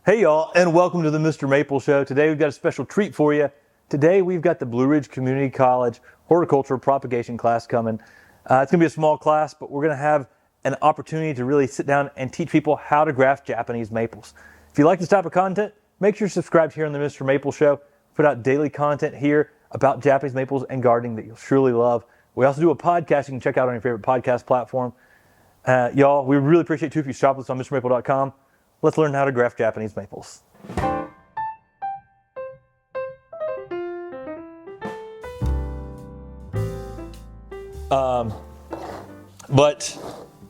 Hey y'all, and welcome to the MrMaple Show. Today we've got a special treat for you. Today we've got the Blue Ridge Community College Horticulture Propagation class coming. It's going to be a small class, but we're going to have an opportunity to really sit down and teach people how to graft Japanese maples. If you like this type of content, make sure you're subscribed here on the MrMaple Show. Put out daily content here about Japanese maples and gardening that you'll surely love. We also do a podcast you can check out on your favorite podcast platform. Y'all, we really appreciate it too if you shop with us on MrMaple.com. Let's learn how to graft Japanese maples. But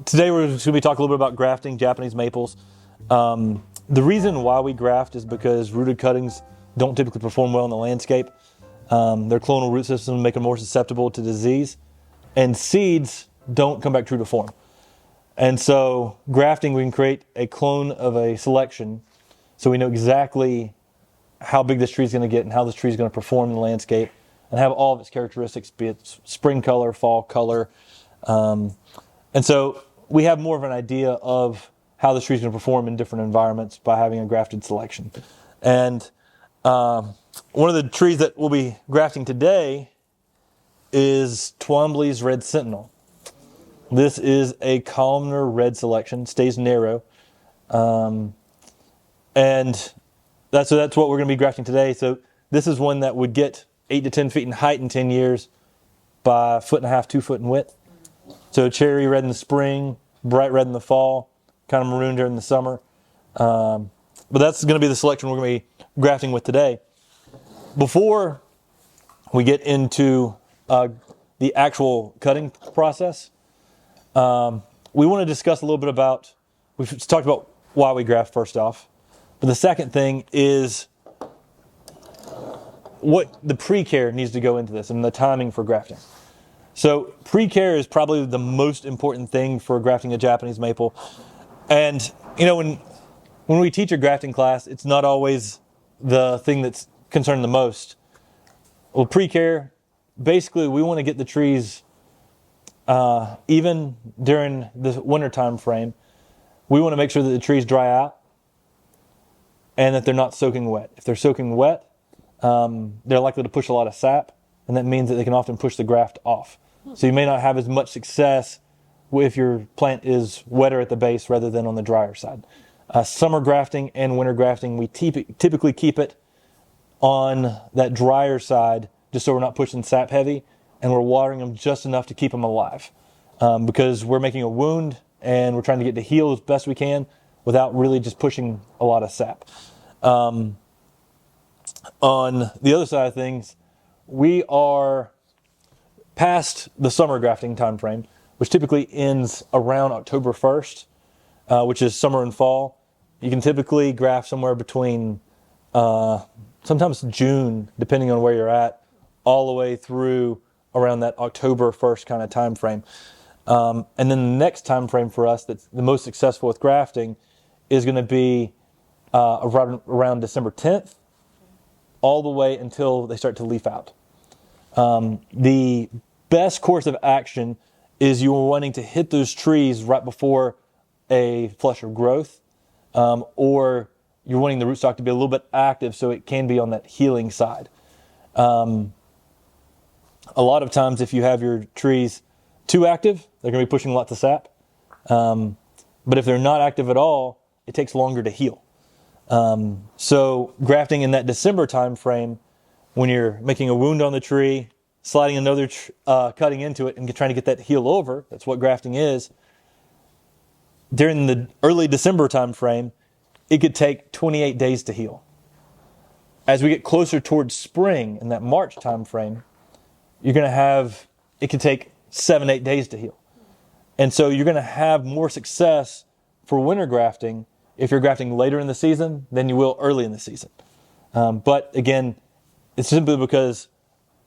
today we're just going to be talking a little bit about grafting Japanese maples. The reason why we graft is because rooted cuttings don't typically perform well in the landscape. Their clonal root system make them more susceptible to disease, and seeds don't come back true to form. And so grafting, we can create a clone of a selection so we know exactly how big this tree is going to get and how this tree is going to perform in the landscape and have all of its characteristics, be it spring color, fall color. And so we have more of an idea of how this tree is going to perform in different environments by having a grafted selection. And one of the trees that we'll be grafting today is Twombly's Red Sentinel. This is a columnar red selection, stays narrow. And that's what we're going to be grafting today. So this is one that would get 8 to 10 feet in height in 10 years by 1.5 feet, 2 foot in width. So cherry red in the spring, bright red in the fall, kind of maroon during the summer. But that's going to be the selection we're going to be grafting with today. Before we get into the actual cutting process, we want to discuss a little bit about, we've talked about why we graft first off, but the second thing is what the pre-care needs to go into this and the timing for grafting. So pre-care is probably the most important thing for grafting a Japanese maple. And you know, when we teach a grafting class, it's not always the thing that's concerned the most. Well, pre-care, basically we want to get the trees even during the winter time frame, we want to make sure that the trees dry out and that they're not soaking wet. If they're soaking wet, they're likely to push a lot of sap, and that means that they can often push the graft off. So you may not have as much success if your plant is wetter at the base rather than on the drier side. Summer grafting and winter grafting, we typically keep it on that drier side just so we're not pushing sap heavy, and we're watering them just enough to keep them alive, because we're making a wound and we're trying to get to heal as best we can without really just pushing a lot of sap. On the other side of things, we are past the summer grafting time frame, which typically ends around October 1st, which is summer and fall. You can typically graft somewhere between sometimes June, depending on where you're at, all the way through around that October 1st kind of time frame. And then the next time frame for us that's the most successful with grafting is going to be around December 10th, all the way until they start to leaf out. The best course of action is you are wanting to hit those trees right before a flush of growth, or you're wanting the rootstock to be a little bit active so it can be on that healing side. A lot of times if you have your trees too active, they're going to be pushing lots of sap. But if they're not active at all, it takes longer to heal. So grafting in that December time frame, when you're making a wound on the tree, sliding another cutting into it and trying to get that heal over, that's what grafting is. During the early December time frame, it could take 28 days to heal. As we get closer towards spring in that March time frame, you're going to have, it can take 7-8 days to heal. And so you're going to have more success for winter grafting if you're grafting later in the season than you will early in the season. But again, it's simply because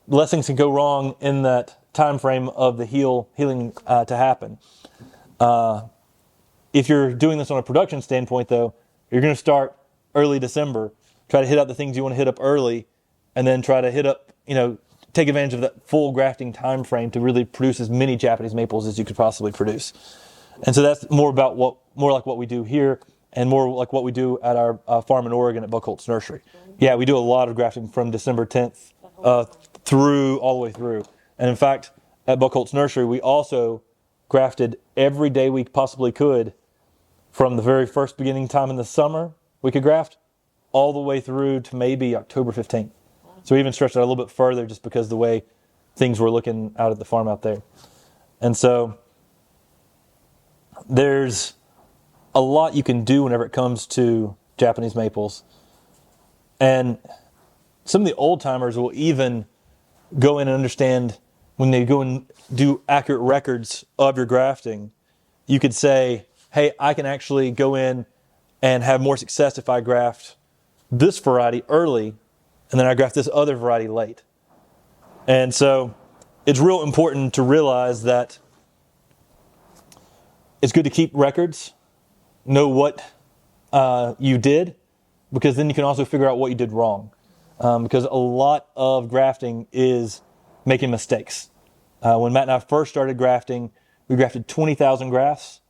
less things can go wrong in that time frame of the healing to happen. If you're doing this on a production standpoint, though, you're going to start early December, try to hit out the things you want to hit up early, and then try to hit up, take advantage of that full grafting time frame to really produce as many Japanese maples as you could possibly produce. And so that's more like what we do here and more like what we do at our farm in Oregon at Buchholz Nursery. Yeah, we do a lot of grafting from December 10th through all the way through. And in fact, at Buchholz Nursery, we also grafted every day we possibly could from the very first beginning time in the summer we could graft all the way through to maybe October 15th. So we even stretched it a little bit further just because of the way things were looking out at the farm out there. And so there's a lot you can do whenever it comes to Japanese maples. And some of the old timers will even go in and understand when they go and do accurate records of your grafting, you could say, hey, I can actually go in and have more success if I graft this variety early and then I graft this other variety late. And so it's real important to realize that it's good to keep records, know what you did, because then you can also figure out what you did wrong. Because a lot of grafting is making mistakes. When Matt and I first started grafting, we grafted 20,000 grafts,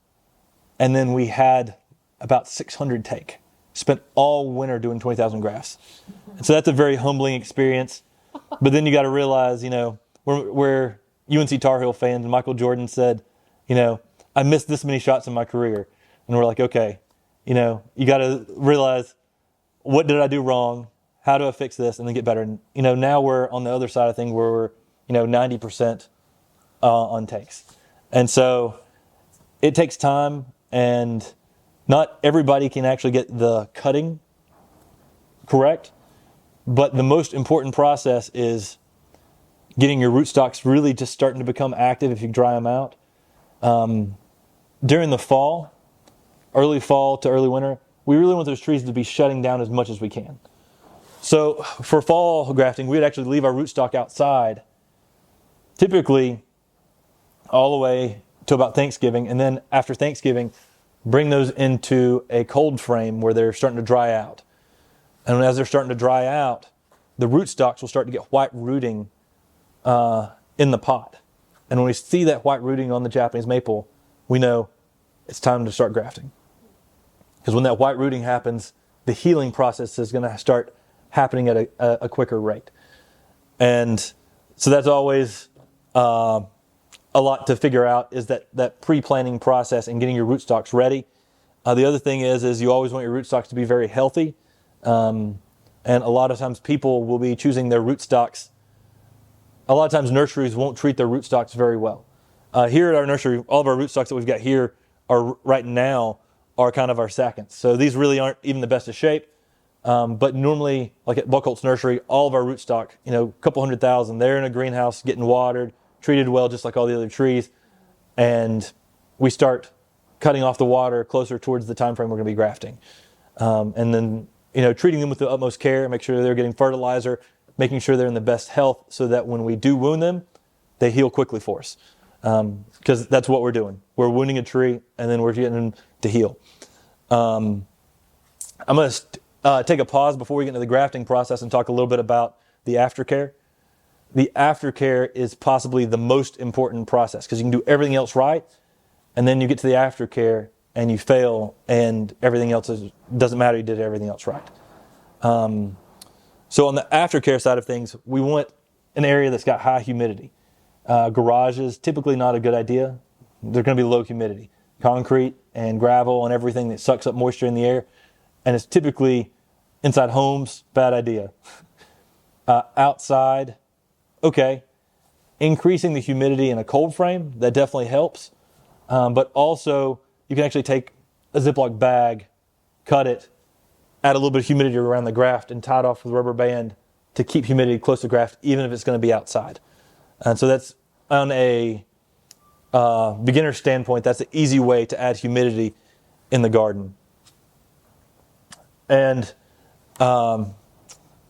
and then we had about 600 take. Spent all winter doing 20,000 grafts. And so that's a very humbling experience. But then you got to realize, we're UNC Tar Heel fans, and Michael Jordan said, I missed this many shots in my career. And we're like, okay, you got to realize, what did I do wrong? How do I fix this? And then get better. And, now we're on the other side of things where we're, 90% on takes. And so it takes time, and not everybody can actually get the cutting correct. But the most important process is getting your rootstocks really just starting to become active if you dry them out. During the fall, early fall to early winter, we really want those trees to be shutting down as much as we can. So for fall grafting, we'd actually leave our rootstock outside, typically all the way to about Thanksgiving, and then after Thanksgiving, bring those into a cold frame where they're starting to dry out. And as they're starting to dry out, the rootstocks will start to get white rooting in the pot. And when we see that white rooting on the Japanese maple, we know it's time to start grafting. Because when that white rooting happens, the healing process is going to start happening at a quicker rate. And so that's always a lot to figure out, is that pre-planting process and getting your rootstocks ready. The other thing is you always want your rootstocks to be very healthy. And a lot of times people will be choosing their rootstocks. A lot of times nurseries won't treat their rootstocks very well. Here at our nursery, all of our rootstocks that we've got here are right now are kind of our seconds. So these really aren't even the best of shape. But normally, like at Buchholz Nursery, all of our rootstock, a couple 100,000, they're in a greenhouse getting watered, treated well just like all the other trees. And we start cutting off the water closer towards the time frame we're going to be grafting. And then, treating them with the utmost care, make sure they're getting fertilizer, making sure they're in the best health so that when we do wound them, they heal quickly for us. Because that's what we're doing. We're wounding a tree and then we're getting them to heal. I'm going to take a pause before we get into the grafting process and talk a little bit about the aftercare. The aftercare is possibly the most important process because you can do everything else right, and then you get to the aftercare and you fail, and everything else doesn't matter. You did everything else right. So on the aftercare side of things, we want an area that's got high humidity. Garages, typically not a good idea. They're going to be low humidity. Concrete and gravel and everything that sucks up moisture in the air. And it's typically inside homes, bad idea. Outside, okay. Increasing the humidity in a cold frame, that definitely helps. But also, you can actually take a Ziploc bag, cut it, add a little bit of humidity around the graft, and tie it off with a rubber band to keep humidity close to the graft, even if it's going to be outside. And so that's on a beginner standpoint, that's an easy way to add humidity in the garden. And the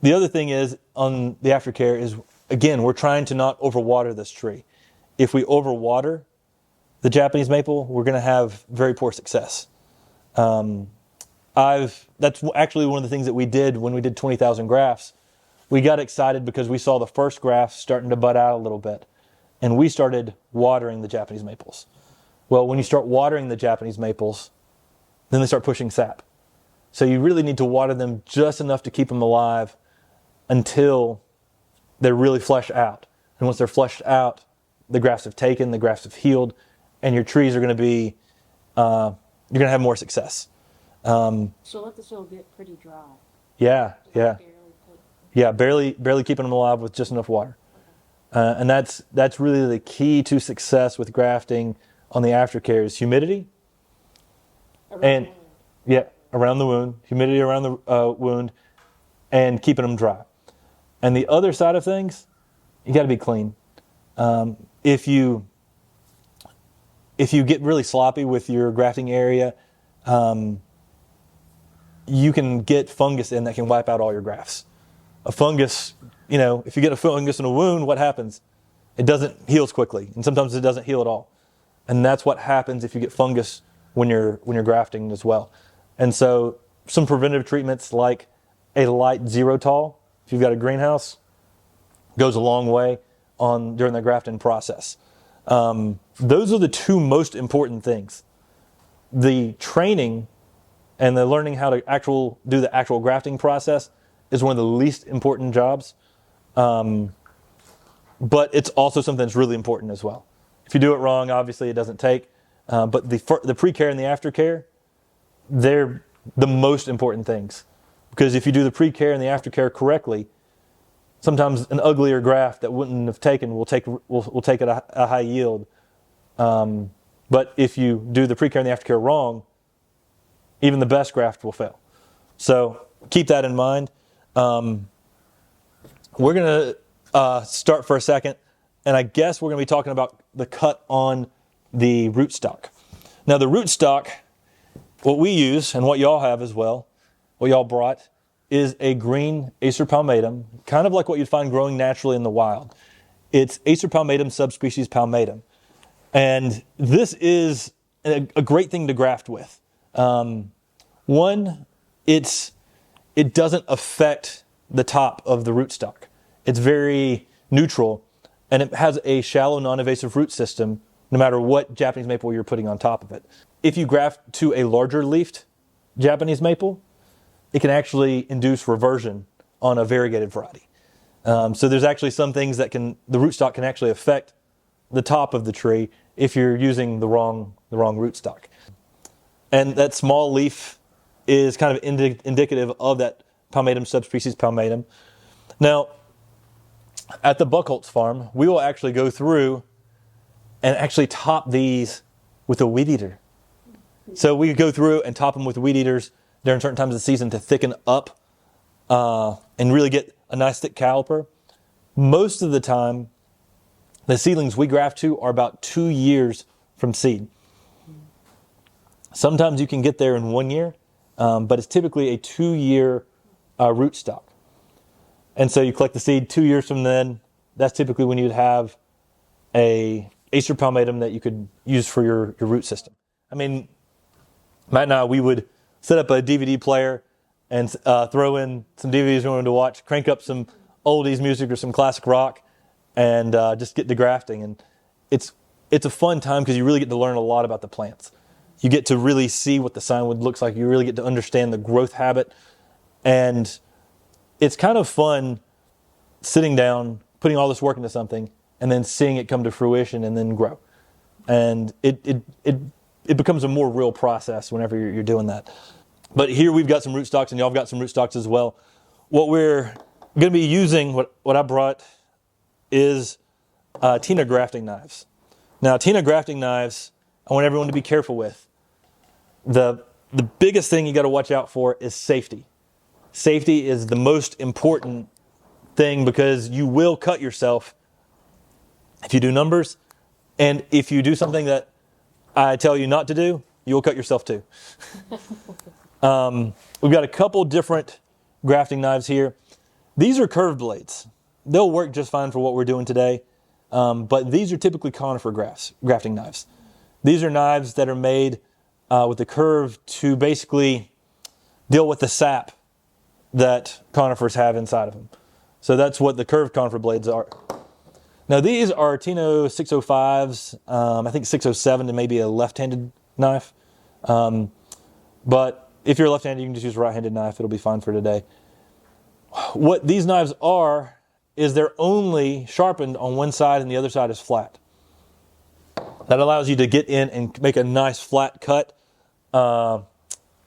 other thing is on the aftercare is, again, we're trying to not overwater this tree. If we overwater the Japanese maple, we're going to have very poor success. That's actually one of the things that we did when we did 20,000 grafts. We got excited because we saw the first grafts starting to bud out a little bit. And we started watering the Japanese maples. Well, when you start watering the Japanese maples, then they start pushing sap. So you really need to water them just enough to keep them alive until they're really fleshed out. And once they're fleshed out, the grafts have taken, the grafts have healed, and your trees are going to be, you're going to have more success. So let the soil get pretty dry. Yeah, yeah. Yeah, barely keeping them alive with just enough water. And that's really the key to success with grafting on the aftercare is humidity. Around the wound. Yeah, around the wound, humidity around the wound, and keeping them dry. And the other side of things, you got to be clean. If you get really sloppy with your grafting area, you can get fungus in that can wipe out all your grafts. A fungus, if you get a fungus in a wound, what happens? It doesn't heals quickly, and sometimes it doesn't heal at all. And that's what happens if you get fungus when you're grafting as well. And so some preventative treatments like a light Zerotol, if you've got a greenhouse, goes a long way during the grafting process. Those are the two most important things. The training and the learning how to do the actual grafting process is one of the least important jobs. But it's also something that's really important as well. If you do it wrong, obviously it doesn't take. But the pre-care and the aftercare, they're the most important things. Because if you do the pre-care and the aftercare correctly, sometimes an uglier graft that wouldn't have taken will take at a high yield. But if you do the pre-care and the aftercare wrong, even the best graft will fail. So keep that in mind. We're going to start for a second, and I guess we're going to be talking about the cut on the rootstock. Now the rootstock, what we use and what y'all have as well, what y'all brought, is a green Acer palmatum, kind of like what you'd find growing naturally in the wild. It's Acer palmatum subspecies palmatum. And this is a great thing to graft with. One, it doesn't affect the top of the rootstock. It's very neutral, and it has a shallow non-invasive root system no matter what Japanese maple you're putting on top of it. If you graft to a larger leafed Japanese maple, it can actually induce reversion on a variegated variety. So there's actually some things that the rootstock can actually affect the top of the tree if you're using the wrong rootstock. And that small leaf is kind of indicative of that palmatum subspecies palmatum. Now, at the Buchholz farm, we will actually go through and actually top these with a weed eater. So we go through and top them with weed eaters during certain times of the season to thicken up and really get a nice thick caliper. Most of the time, the seedlings we graft to are about 2 years from seed. Sometimes you can get there in 1 year, but it's typically a 2-year rootstock. And so you collect the seed 2 years from then. That's typically when you'd have a Acer palmatum that you could use for your root system. I mean, Matt and I, we would set up a DVD player and throw in some DVDs we wanted to watch, crank up some oldies music or some classic rock, and just get to grafting. And it's a fun time because you really get to learn a lot about the plants. You get to really see what the signwood looks like. You really get to understand the growth habit. And it's kind of fun sitting down, putting all this work into something, and then seeing it come to fruition and then grow. And it becomes a more real process whenever you're doing that. But here we've got some rootstocks, and y'all have got some rootstocks as well. What we're going to be using, what I brought, is Tina grafting knives. Now, Tina grafting knives, I want everyone to be careful with. The biggest thing you got to watch out for is safety. Safety is the most important thing because you will cut yourself if you do numbers, and if you do something that I tell you not to do, you'll cut yourself too. We've got a couple different grafting knives here. These are curved blades. They'll work just fine for what we're doing today, but these are typically conifer grafting knives. These are knives that are made with the curve to basically deal with the sap that conifers have inside of them. So that's what the curved conifer blades are. Now these are Tino 605s, I think 607 and maybe a left-handed knife. But if you're left-handed, you can just use a right-handed knife. It'll be fine for today. What these knives are is they're only sharpened on one side and the other side is flat. That allows you to get in and make a nice flat cut on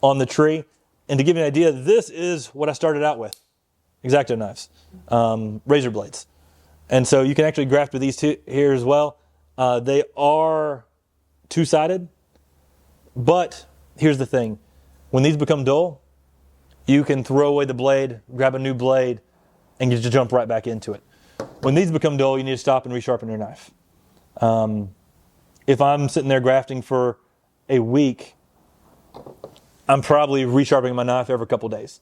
the tree. And to give you an idea, this is what I started out with. X-Acto knives, razor blades. And so you can actually graft with these two here as well. They are two-sided, but here's the thing. When these become dull, you can throw away the blade, grab a new blade, and you just jump right back into it. When these become dull, you need to stop and resharpen your knife. If I'm sitting there grafting for a week, I'm probably resharpening my knife every couple days.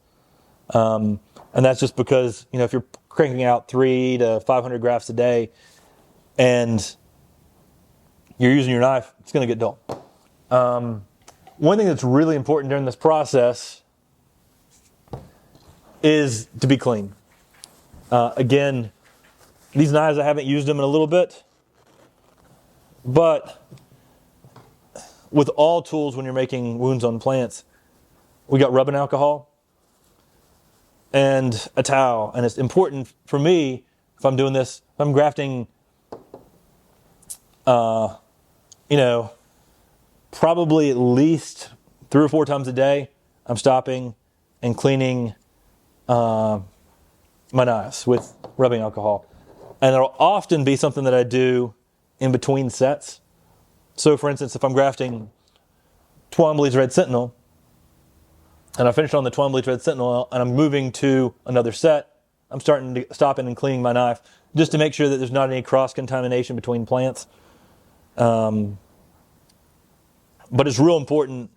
And that's just because, if you're cranking out 300 to 500 grafts a day and you're using your knife, it's going to get dull. One thing that's really important during this process is to be clean. Again, these knives, I haven't used them in a little bit, but with all tools when you're making wounds on plants, we got rubbing alcohol and a towel. And it's important for me, if I'm doing this, if I'm grafting, probably at least 3 or 4 times a day, I'm stopping and cleaning my knives with rubbing alcohol. And it'll often be something that I do in between sets. So for instance, if I'm grafting Twan Bleeds Red Sentinel, and I finished on the Twan Bleeds Red Sentinel, and I'm moving to another set, I'm starting to stop in and cleaning my knife just to make sure that there's not any cross-contamination between plants. But it's real important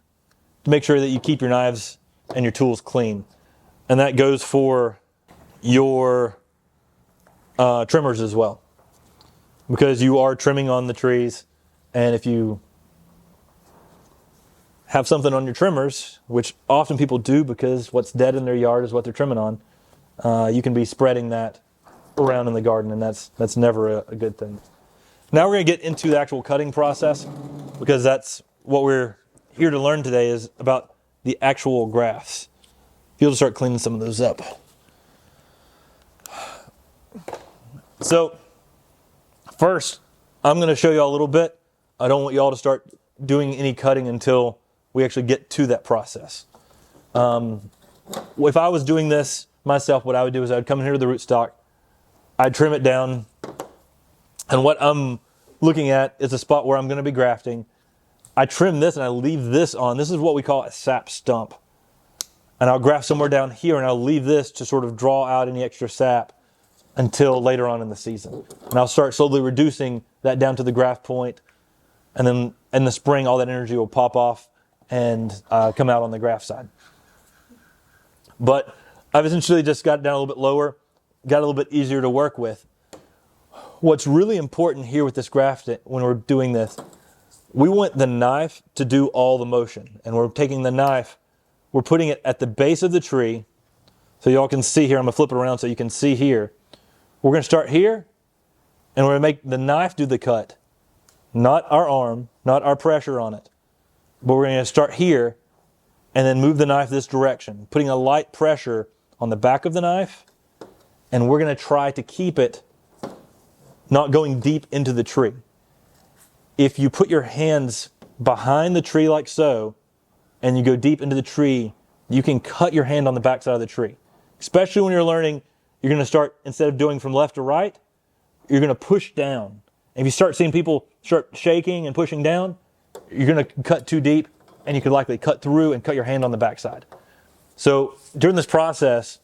to make sure that you keep your knives and your tools clean. And that goes for your trimmers as well. Because you are trimming on the trees, and if you have something on your trimmers, which often people do because what's dead in their yard is what they're trimming on, you can be spreading that around in the garden, and that's never a good thing. Now we're going to get into the actual cutting process, because that's what we're here to learn today, is about the actual grafts. You'll just start cleaning some of those up. So first, I'm going to show you all a little bit. I don't want you all to start doing any cutting until we actually get to that process. If I was doing this myself, what I would do is I would come in here to the rootstock, I'd trim it down, and what I'm looking at is a spot where I'm going to be grafting. I trim this and I leave this on. This is what we call a sap stump. And I'll graft somewhere down here, and I'll leave this to sort of draw out any extra sap until later on in the season. And I'll start slowly reducing that down to the graft point, and then in the spring all that energy will pop off and come out on the graft side. But I've essentially just got it down a little bit lower, got a little bit easier to work with. What's really important here with this graft, when we're doing this, we want the knife to do all the motion. And we're taking the knife, we're putting it at the base of the tree. So y'all can see here, I'm going to flip it around so you can see here. We're going to start here, and we're going to make the knife do the cut. Not our arm, not our pressure on it. But we're going to start here, and then move the knife this direction, putting a light pressure on the back of the knife, and we're going to try to keep it not going deep into the tree. If you put your hands behind the tree like so, and you go deep into the tree, you can cut your hand on the back side of the tree. Especially when you're learning, you're going to start, instead of doing from left to right, you're going to push down. And if you start seeing people start shaking and pushing down, you're going to cut too deep, and you could likely cut through and cut your hand on the back side. So during this process,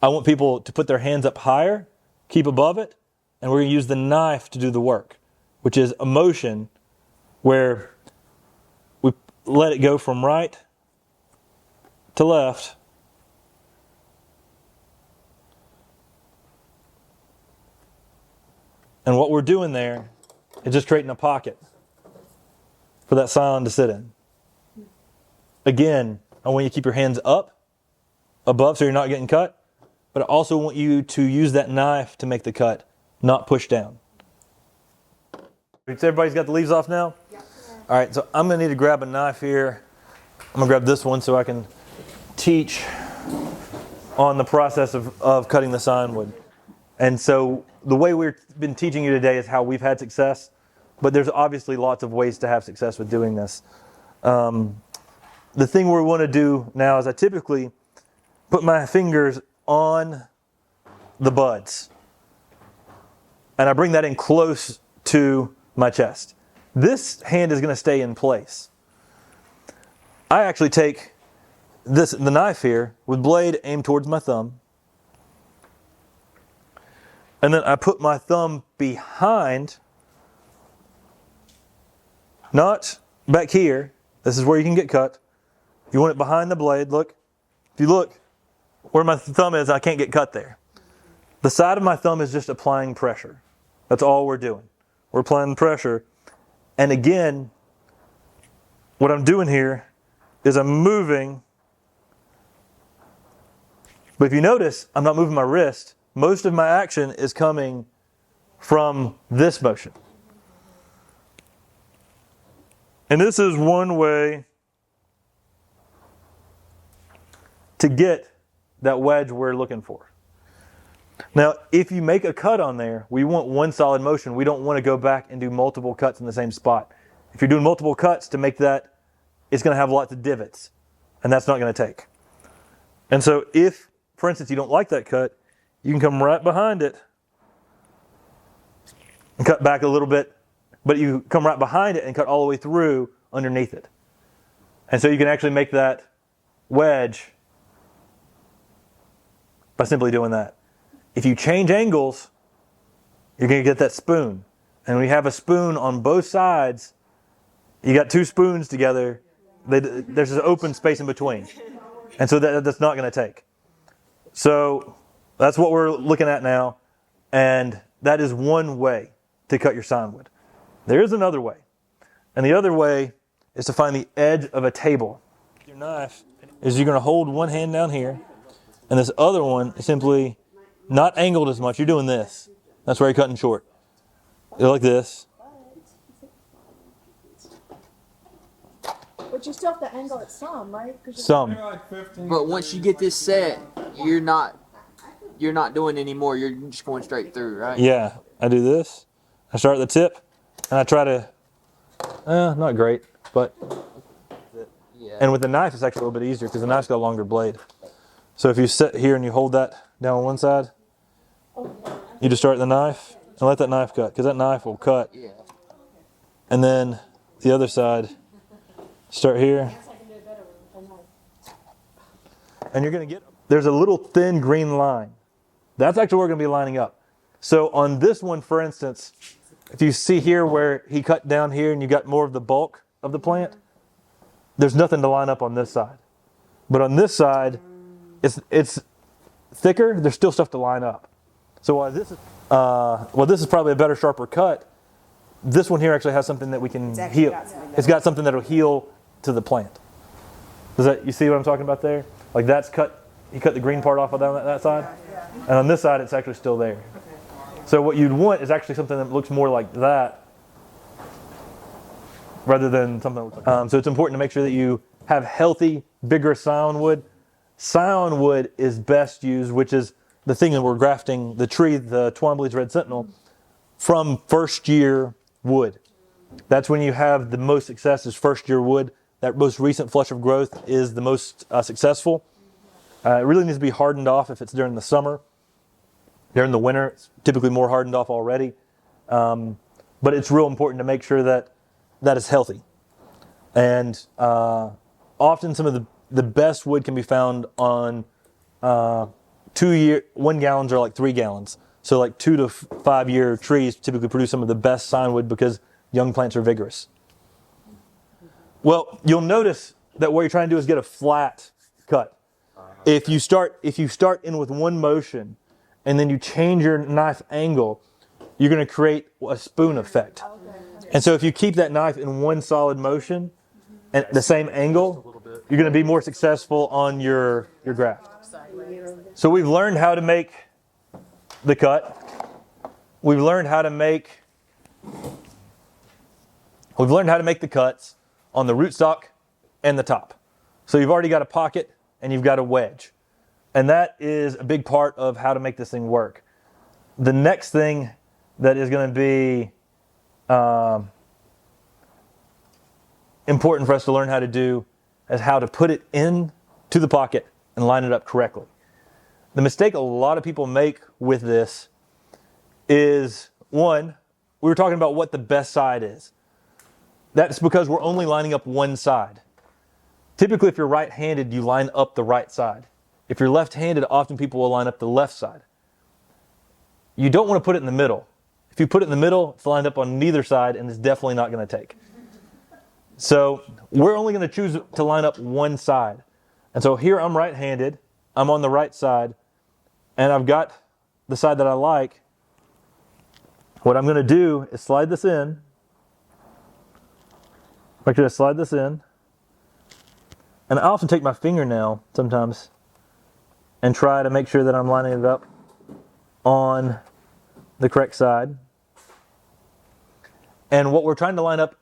I want people to put their hands up higher, keep above it, and we're going to use the knife to do the work, which is a motion where we let it go from right to left, and what we're doing there is just creating a pocket for that scion to sit in. Again, I want you to keep your hands up, above, so you're not getting cut, but I also want you to use that knife to make the cut, not push down. Everybody's got the leaves off now? Yeah. All right, so I'm going to need to grab a knife here. I'm gonna grab this one so I can teach on the process of cutting the sign wood. And so the way we've been teaching you today is how we've had success, but there's obviously lots of ways to have success with doing this. The thing we want to do now is I typically put my fingers on the buds and I bring that in close to my chest. This hand is going to stay in place. I actually take the knife here with blade aimed towards my thumb, and then I put my thumb behind, not back here. This is where you can get cut. You want it behind the blade. Look, if you look where my thumb is, I can't get cut there. The side of my thumb is just applying pressure. That's all we're doing. We're applying pressure. And again, what I'm doing here is I'm moving. But if you notice, I'm not moving my wrist. Most of my action is coming from this motion. And this is one way to get that wedge we're looking for. Now, if you make a cut on there, we want one solid motion. We don't want to go back and do multiple cuts in the same spot. If you're doing multiple cuts to make that, it's going to have lots of divots, and that's not going to take. And so if, for instance, you don't like that cut, you can come right behind it and cut back a little bit, but you come right behind it and cut all the way through underneath it. And so you can actually make that wedge by simply doing that. If you change angles, you're going to get that spoon. And when you have a spoon on both sides, you got two spoons together, there's an open space in between. And so that's not going to take. So that's what we're looking at now. And that is one way to cut your sign wood. There is another way. And the other way is to find the edge of a table. Your knife is you're going to hold one hand down here, and this other one is simply not angled as much. You're doing this. That's where you're cutting short. You're like this. But you still have to angle it some, right? Some. But once you get this set, you're not doing any more. You're just going straight through, right? Yeah. I do this. I start at the tip, and I try to, not great, but, Yeah. and with the knife, it's actually a little bit easier because the knife's got a longer blade. So if you sit here and you hold that down on one side, you just start the knife and let that knife cut, because that knife will cut. Yeah. And then the other side, start here. And you're going to get, there's a little thin green line. That's actually where we're going to be lining up. So on this one, for instance, if you see here where he cut down here and you got more of the bulk of the plant, there's nothing to line up on this side. But on this side, it's thicker, there's still stuff to line up. So while this is probably a better, sharper cut, this one here actually has something that we can heal. It's got something that'll heal to the plant. You see what I'm talking about there? Like that's cut, he cut the green part off of that side. And on this side, it's actually still there. So what you'd want is actually something that looks more like that rather than something that looks like so it's important to make sure that you have healthy, bigger scion wood. Scion wood is best used, which is the thing that we're grafting, the tree, the Twan Red Sentinel, from first year wood. That's when you have the most success is first year wood. That most recent flush of growth is the most successful. It really needs to be hardened off if it's during the summer. During the winter, it's typically more hardened off already. But it's real important to make sure that that is healthy. And often some of the best wood can be found on 1 gallons or like 3 gallons. So like 2 to 5 year trees typically produce some of the best sign wood because young plants are vigorous. Well, you'll notice that what you're trying to do is get a flat cut. If you start in with one motion and then you change your knife angle, you're going to create a spoon effect. And so if you keep that knife in one solid motion and the same angle, you're going to be more successful on your graft. So we've learned how to make the cut. We've learned how to make the cuts on the rootstock and the top. So you've already got a pocket and you've got a wedge. And that is a big part of how to make this thing work. The next thing that is going to be important for us to learn how to do is how to put it in to the pocket and line it up correctly. The mistake a lot of people make with this is, one, we were talking about what the best side is. That's because we're only lining up one side. Typically, if you're right-handed, you line up the right side. If you're left-handed, often people will line up the left side. You don't want to put it in the middle. If you put it in the middle, it's lined up on neither side, and it's definitely not going to take. So we're only going to choose to line up one side. And so here I'm right-handed, I'm on the right side, and I've got the side that I like. What I'm going to do is slide this in. Actually, I slide this in. And I often take my fingernail sometimes and try to make sure that I'm lining it up on the correct side. And what we're trying to line up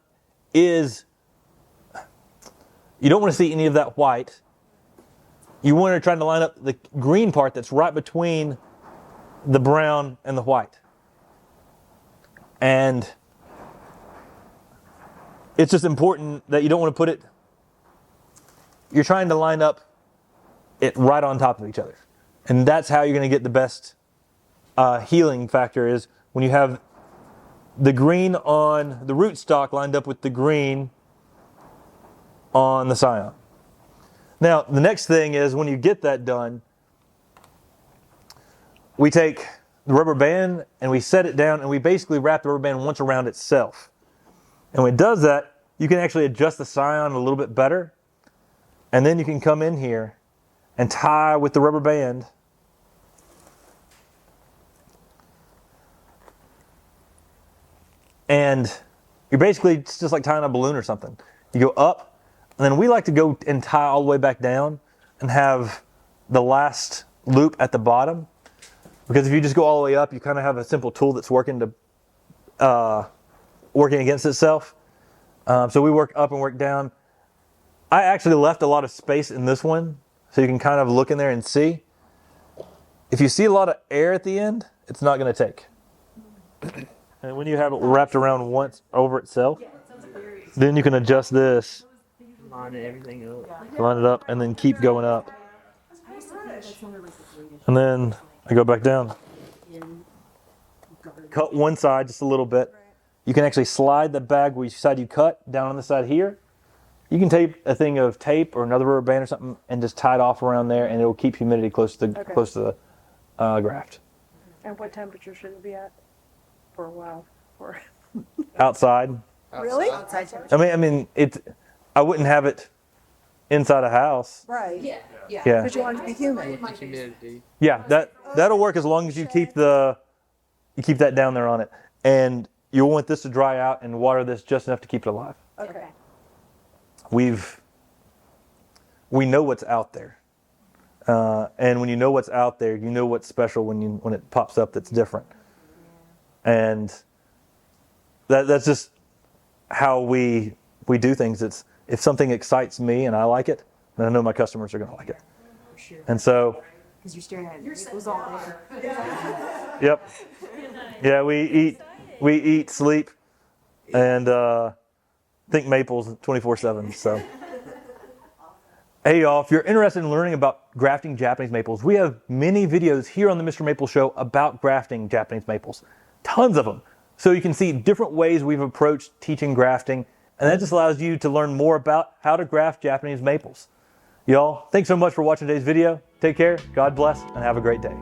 is, you don't want to see any of that white. You want to try to line up the green part that's right between the brown and the white. And it's just important that you don't want to put it, you're trying to line up it right on top of each other. And that's how you're going to get the best healing factor, is when you have the green on the rootstock lined up with the green on the scion. Now, the next thing is, when you get that done, we take the rubber band and we set it down, and we basically wrap the rubber band once around itself. And when it does that, you can actually adjust the scion a little bit better. And then you can come in here and tie with the rubber band. And you're basically, it's just like tying a balloon or something. You go up, and then we like to go and tie all the way back down and have the last loop at the bottom. Because if you just go all the way up, you kind of have a simple tool that's working against itself. So we work up and work down. I actually left a lot of space in this one, so you can kind of look in there and see. If you see a lot of air at the end, it's not going to take. And when you have it wrapped around once over itself, then you can adjust this, Line everything up. line it up, and then keep going up. And then I go back down. Cut one side just a little bit. You can actually slide the bag which side you cut down on the side here. You can tape a thing of tape or another rubber band or something and just tie it off around there, and it will keep humidity close to the graft. And what temperature should it be at for a while? Or Outside. really? Outside temperature. I mean, I wouldn't have it inside a house. Right. Yeah. Yeah. But you want it to be humid. Humidity. Yeah, that'll work as long as you keep that down there on it, and you'll want this to dry out and water this just enough to keep it alive. Okay. We know what's out there, and when you know what's out there, you know what's special when it pops up that's different, and that's just how we do things. It's, if something excites me and I like it, then I know my customers are going to like it. For sure. And so, Because you're staring at it. It was all there. yep, yeah, we eat, sleep, and think maples 24/7. So, hey y'all, if you're interested in learning about grafting Japanese maples, we have many videos here on the Mr. Maple Show about grafting Japanese maples. Tons of them. So you can see different ways we've approached teaching grafting, and that just allows you to learn more about how to graft Japanese maples. Y'all, thanks so much for watching today's video. Take care, God bless, and have a great day.